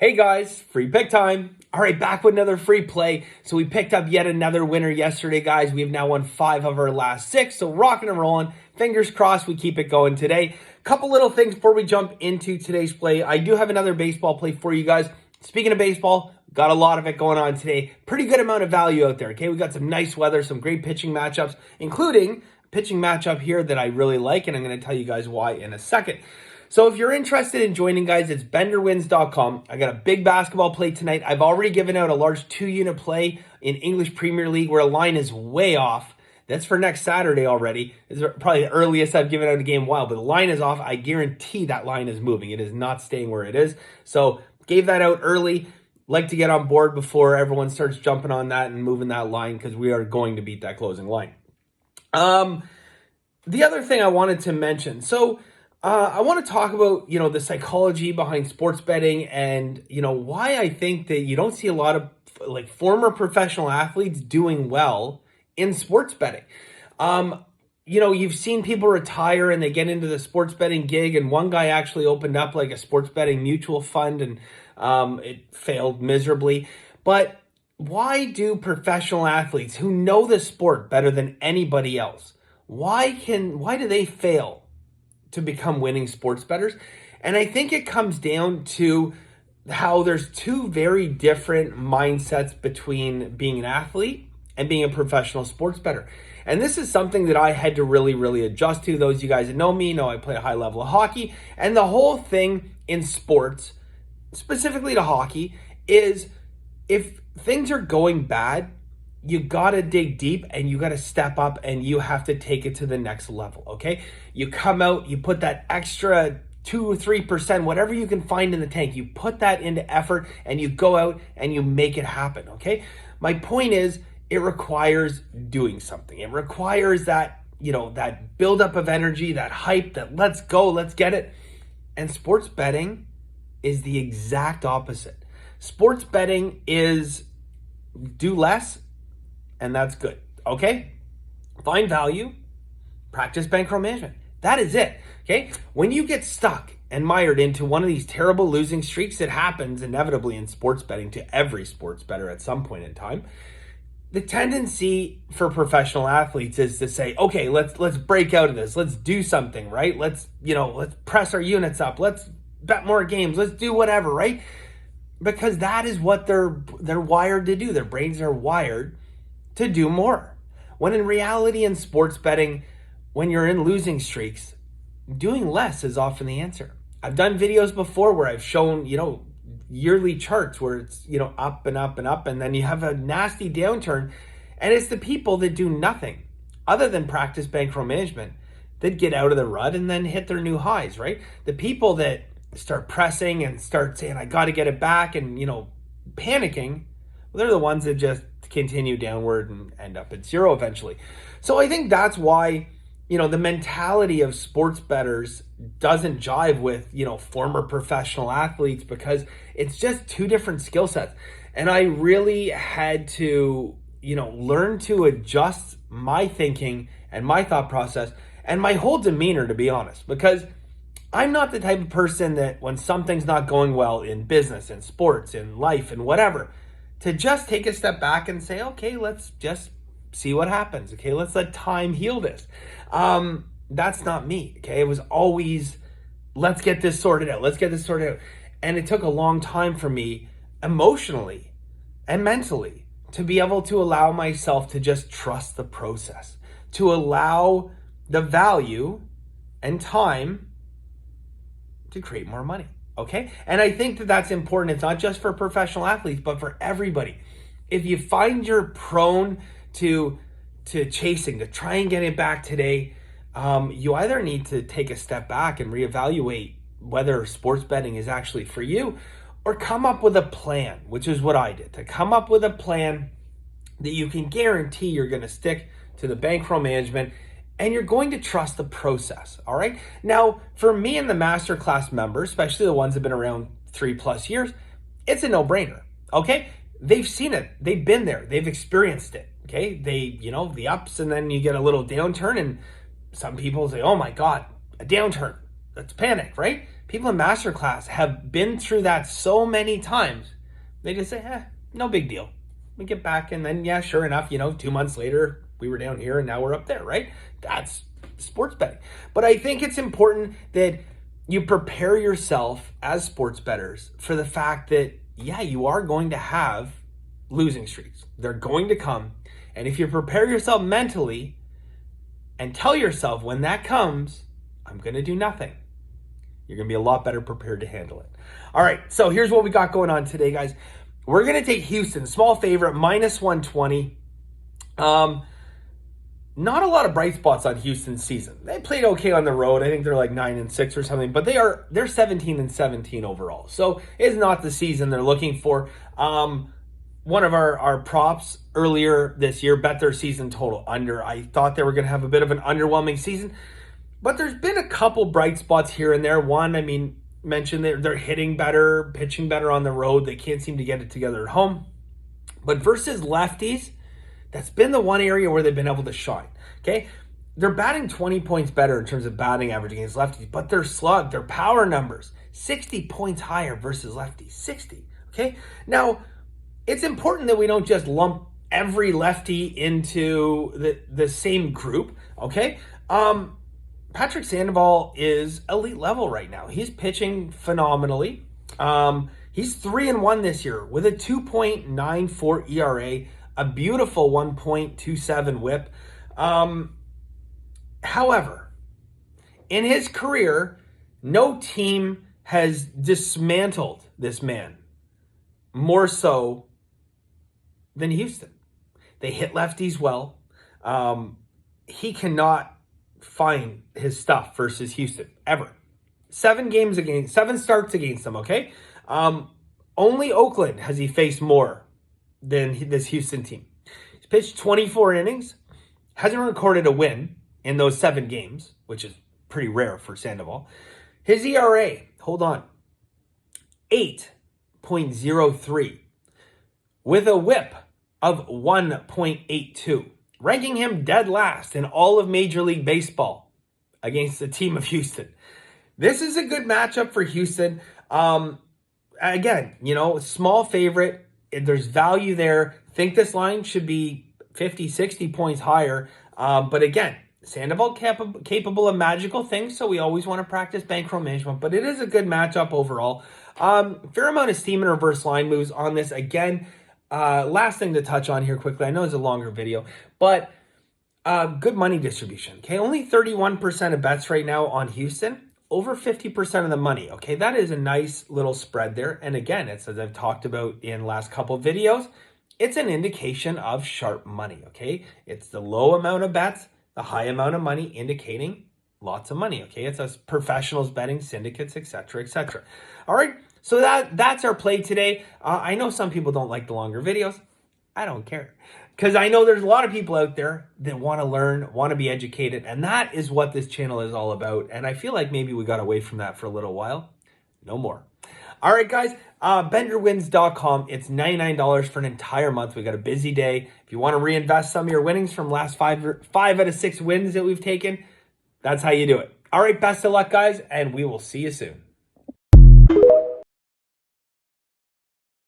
Hey guys, free pick time. All right, back with another free play. So we picked up yet another winner yesterday, guys. We have now won 5 of our last 6. So rocking and rolling. Fingers crossed we keep it going today. Couple little things before we jump into today's play. I do have another baseball play for you guys. Speaking of baseball, got a lot of it going on today. Pretty good amount of value out there, okay? We got some nice weather, some great pitching matchups, including a pitching matchup here that I really like, and I'm going to tell you guys why in a second. So if you're interested in joining, guys, it's benderwins.com. I got a big basketball play tonight. I've already given out a large 2-unit play in English Premier League where a line is way off. That's for next Saturday already. It's probably the earliest I've given out a game in a while, but the line is off. I guarantee that line is moving. It is not staying where it is. So gave that out early. Like to get on board before everyone starts jumping on that and moving that line because we are going to beat that closing line. The other thing I wanted to mention. So I want to talk about, the psychology behind sports betting and, why I think that you don't see a lot of former professional athletes doing well in sports betting. You've seen people retire and they get into the sports betting gig, and one guy actually opened up a sports betting mutual fund and it failed miserably. But why do professional athletes who know the sport better than anybody else, why do they fail to become winning sports bettors? And I think it comes down to how there's two very different mindsets between being an athlete and being a professional sports bettor. And this is something that I had to really, really adjust to. Those of you guys that know me know I play a high level of hockey. And the whole thing in sports, specifically to hockey, is if things are going bad, you got to dig deep and you got to step up and you have to take it to the next level, okay? You come out, you put that extra 2 or 3%, whatever you can find in the tank, you put that into effort and you go out and you make it happen, okay? My point is, it requires doing something. It requires that, that buildup of energy, that hype, that let's go, let's get it. And sports betting is the exact opposite. Sports betting is do less, and that's good, okay? Find value, practice bankroll management. That is it, okay? When you get stuck and mired into one of these terrible losing streaks, it happens inevitably in sports betting to every sports bettor at some point in time. The tendency for professional athletes is to say, okay, let's break out of this. Let's do something, right? Let's press our units up. Let's bet more games. Let's do whatever, right? Because that is what they're wired to do. Their brains are wired to do more. When in reality in sports betting, when you're in losing streaks, doing less is often the answer. I've done videos before where I've shown, yearly charts where it's, up and up and up, and then you have a nasty downturn, and it's the people that do nothing other than practice bankroll management that get out of the rut and then hit their new highs, right? The people that start pressing and start saying, I got to get it back and, panicking, well, they're the ones that just continue downward and end up at zero eventually. So I think that's why, the mentality of sports bettors doesn't jive with, former professional athletes, because it's just two different skill sets. And I really had to, learn to adjust my thinking and my thought process and my whole demeanor, to be honest, because I'm not the type of person that when something's not going well in business, in sports, in life, and whatever, to just take a step back and say, okay, let's just see what happens. Okay, let's let time heal this. That's not me. Okay, it was always, let's get this sorted out. Let's get this sorted out. And it took a long time for me emotionally and mentally to be able to allow myself to just trust the process, to allow the value and time to create more money. Okay. And I think that that's important. It's not just for professional athletes, but for everybody. If you find you're prone to chasing, to try and get it back today, you either need to take a step back and reevaluate whether sports betting is actually for you, or come up with a plan, which is what I did, to come up with a plan that you can guarantee you're going to stick to the bankroll management and you're going to trust the process. All right. Now, for me and the masterclass members, especially the ones that have been around 3+ years, it's a no-brainer. Okay. They've seen it. They've been there. They've experienced it. Okay. The ups, and then you get a little downturn, and some people say, oh my God, a downturn. Let's panic, right? People in Masterclass have been through that so many times. They just say, no big deal. We get back, and then, yeah, sure enough, 2 months later, we were down here, and now we're up there, right? That's sports betting. But I think it's important that you prepare yourself as sports bettors for the fact that, yeah, you are going to have losing streaks. They're going to come. And if you prepare yourself mentally and tell yourself when that comes, I'm going to do nothing, you're going to be a lot better prepared to handle it. All right, so here's what we got going on today, guys. We're going to take Houston, small favorite, minus 120. Not a lot of bright spots on Houston's season. They played okay on the road. I think they're like 9-6 or something, but they're 17-17 overall. So it's not the season they're looking for. One of our props earlier this year bet their season total under. I thought they were going to have a bit of an underwhelming season, but there's been a couple bright spots here and there. One, mentioned they're hitting better, pitching better on the road. They can't seem to get it together at home. But versus lefties, that's been the one area where they've been able to shine. Okay, they're batting 20 points better in terms of batting average against lefties, but their slug, their power numbers, 60 points higher versus lefties. 60. Okay, now it's important that we don't just lump every lefty into the same group. Okay, Patrick Sandoval is elite level right now. He's pitching phenomenally. He's 3-1 this year with a 2.94 ERA, a beautiful 1.27 whip. However, in his career, no team has dismantled this man more so than Houston. They hit lefties well. He cannot find his stuff versus Houston ever. 7 starts against them, okay? Only Oakland has he faced more than this Houston team. He's pitched 24 innings, hasn't recorded a win in those 7 games, which is pretty rare for Sandoval. His ERA, hold on, 8.03 with a whip of 1.82, ranking him dead last in all of Major League Baseball against the team of Houston. This is a good matchup for Houston. Again, small favorite. There's value there. Think this line should be 50, 60 points higher. But again, Sandoval capable of magical things, so we always want to practice bankroll management. But it is a good matchup overall. Fair amount of steam and reverse line moves on this. Again, last thing to touch on here quickly. I know it's a longer video, but good money distribution. Okay, only 31% of bets right now on Houston. Over 50% of the money, okay? That is a nice little spread there. And again, it's as I've talked about in last couple of videos, it's an indication of sharp money, okay? It's the low amount of bets, the high amount of money indicating lots of money, okay? It's us professionals betting, syndicates, etc., etc. All right, so that's our play today. I know some people don't like the longer videos. I don't care. Because I know there's a lot of people out there that want to learn, want to be educated, and that is what this channel is all about. And I feel like maybe we got away from that for a little while. No more. All right, guys, BenderWins.com. It's $99 for an entire month. We got a busy day. If you want to reinvest some of your winnings from last 5 out of 6 wins that we've taken, that's how you do it. All right, best of luck, guys, and we will see you soon.